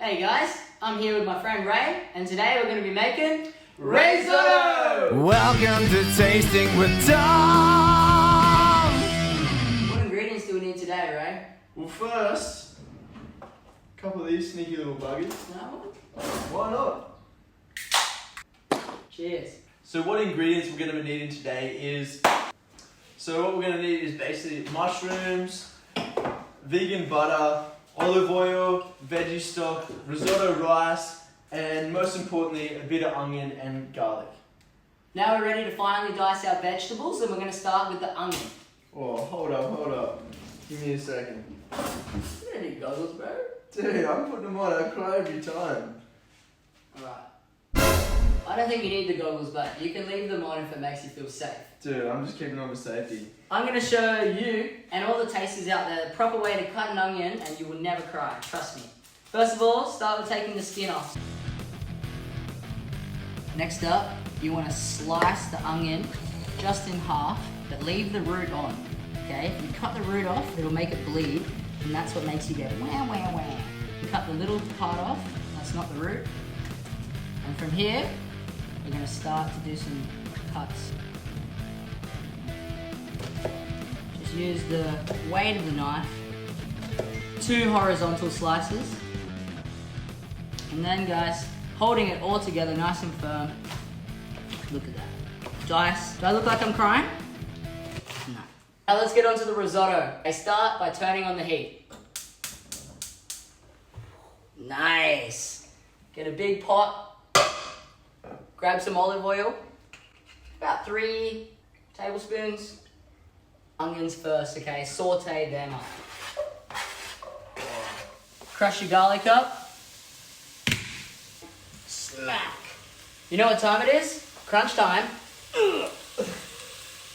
Hey guys, I'm here with my friend Ray, and today we're going to be making Risotto! Welcome to Tasting with Tom! What ingredients do we need today, Ray? Well, first, a couple of these sneaky little buggies. No? Why not? Cheers. So what ingredients we're going to be needing today is... So what we're going to need is basically mushrooms, vegan butter, olive oil, veggie stock, risotto rice, and most importantly, a bit of onion and garlic. Now we're ready to finally dice our vegetables, and we're going to start with the onion. Oh, hold up. Give me a second. You don't need goggles, bro. Dude, I'm putting them on, I cry every time. Alright. I don't think you need the goggles, but you can leave them on if it makes you feel safe. Dude, I'm just keeping on with safety. I'm going to show you and all the tasters out there the proper way to cut an onion, and you will never cry, trust me. First of all, start with taking the skin off. Next up, you want to slice the onion just in half, but leave the root on. Okay, if you cut the root off, it'll make it bleed, and that's what makes you go wah wah wah. You cut the little part off, that's not the root. And from here, we're going to start to do some cuts. Just use the weight of the knife, 2 horizontal slices, and then guys, holding it all together nice and firm. Look at that. Dice. Do I look like I'm crying? No. Now let's get on to the risotto. I start by turning on the heat. Nice. Get a big pot. Grab some olive oil. About 3 tablespoons. Onions first, okay? Saute them up. Crush your garlic up. Smack. You know what time it is? Crunch time.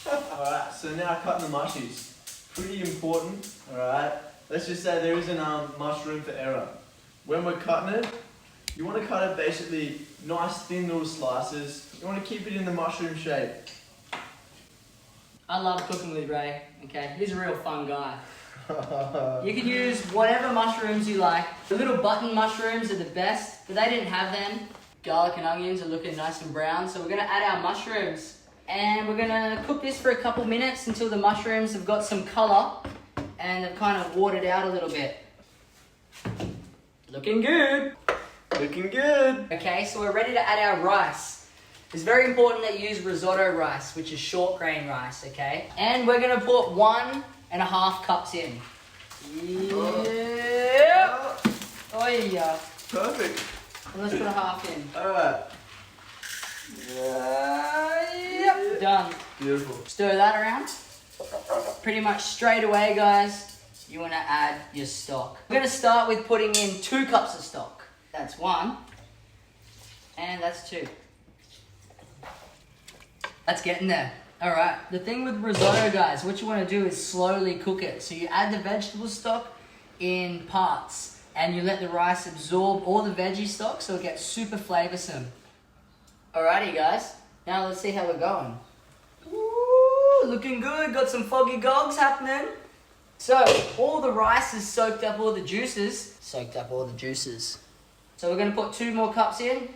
Alright, so now cutting the mushies. Pretty important, alright? Let's just say there isn't much room for error. When we're cutting it, you want to cut it basically nice thin little slices. You want to keep it in the mushroom shape. I love cooking with Ray, okay? He's a real fun guy. You can use whatever mushrooms you like. The little button mushrooms are the best, but they didn't have them. Garlic and onions are looking nice and brown, so we're gonna add our mushrooms. And we're gonna cook this for a couple minutes until the mushrooms have got some color and they've kind of watered out a little bit. Looking good. Looking good. Okay, so we're ready to add our rice. It's very important that you use risotto rice, which is short grain rice, okay? And we're gonna put 1.5 cups in. Yep. Oh yeah. Perfect. And let's put a half in. Alright. Yep. Done. Beautiful. Stir that around. Pretty much straight away, guys, you wanna add your stock. We're gonna start with putting in 2 cups of stock. That's 1. And that's 2. That's getting there. Alright, the thing with risotto, guys, what you want to do is slowly cook it. So you add the vegetable stock in parts, and you let the rice absorb all the veggie stock so it gets super flavoursome. Alrighty, guys, now let's see how we're going. Ooh, looking good, got some foggy gogs happening. So, all the rice has soaked up all the juices. So we're going to put 2 more cups in.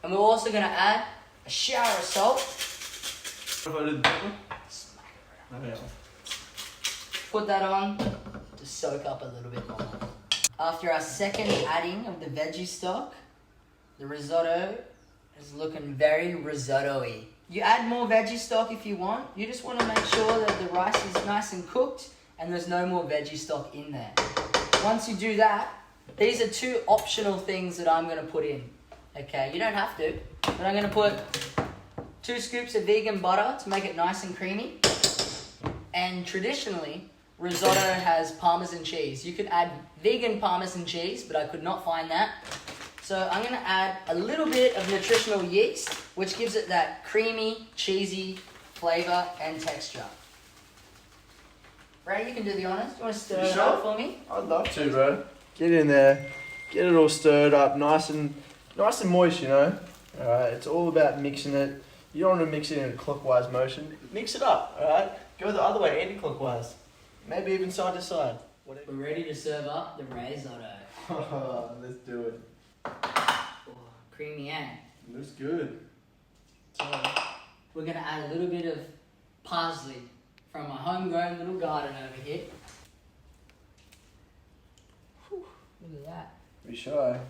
And we're also going to add a shower of salt. If I did that one? Okay. Put that on to soak up a little bit more. After our second adding of the veggie stock, the risotto is looking very risotto-y. You add more veggie stock if you want. You just want to make sure that the rice is nice and cooked and there's no more veggie stock in there. Once you do that, these are 2 optional things that I'm going to put in. Okay, you don't have to, but I'm going to put 2 scoops of vegan butter to make it nice and creamy. And traditionally, risotto has Parmesan cheese. You could add vegan Parmesan cheese, but I could not find that. So I'm going to add a little bit of nutritional yeast, which gives it that creamy, cheesy flavor and texture. Ray, you can do the honors. Do you want to stir it up for me? I'd love to, bro. Get in there, get it all stirred up, nice and moist, you know. Alright, it's all about mixing it. You don't want to mix it in a clockwise motion. Mix it up, alright? Go the other way, anti-clockwise. Maybe even side to side. We're ready to serve up the risotto. Let's do it. Oh, creamy and. Looks good. So we're gonna add a little bit of parsley from my homegrown little garden over here. Whew, look at that. Be shy.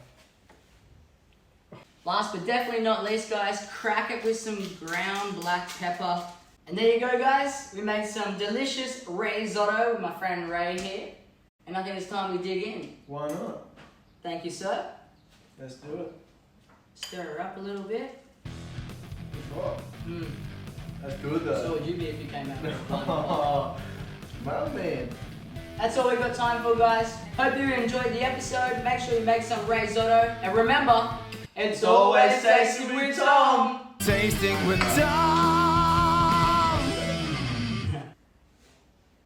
Last but definitely not least, guys, crack it with some ground black pepper. And there you go, guys. We made some delicious risotto with my friend Ray here. And I think it's time we dig in. Why not? Thank you, sir. Let's do it. Stir her up a little bit. Oh, Mm. that's good So though. would you be if you came out with a My man. That's all we've got time for, guys. Hope you enjoyed the episode. Make sure you make some risotto. And remember, it's always tasty with Tom. Tasting with Tom.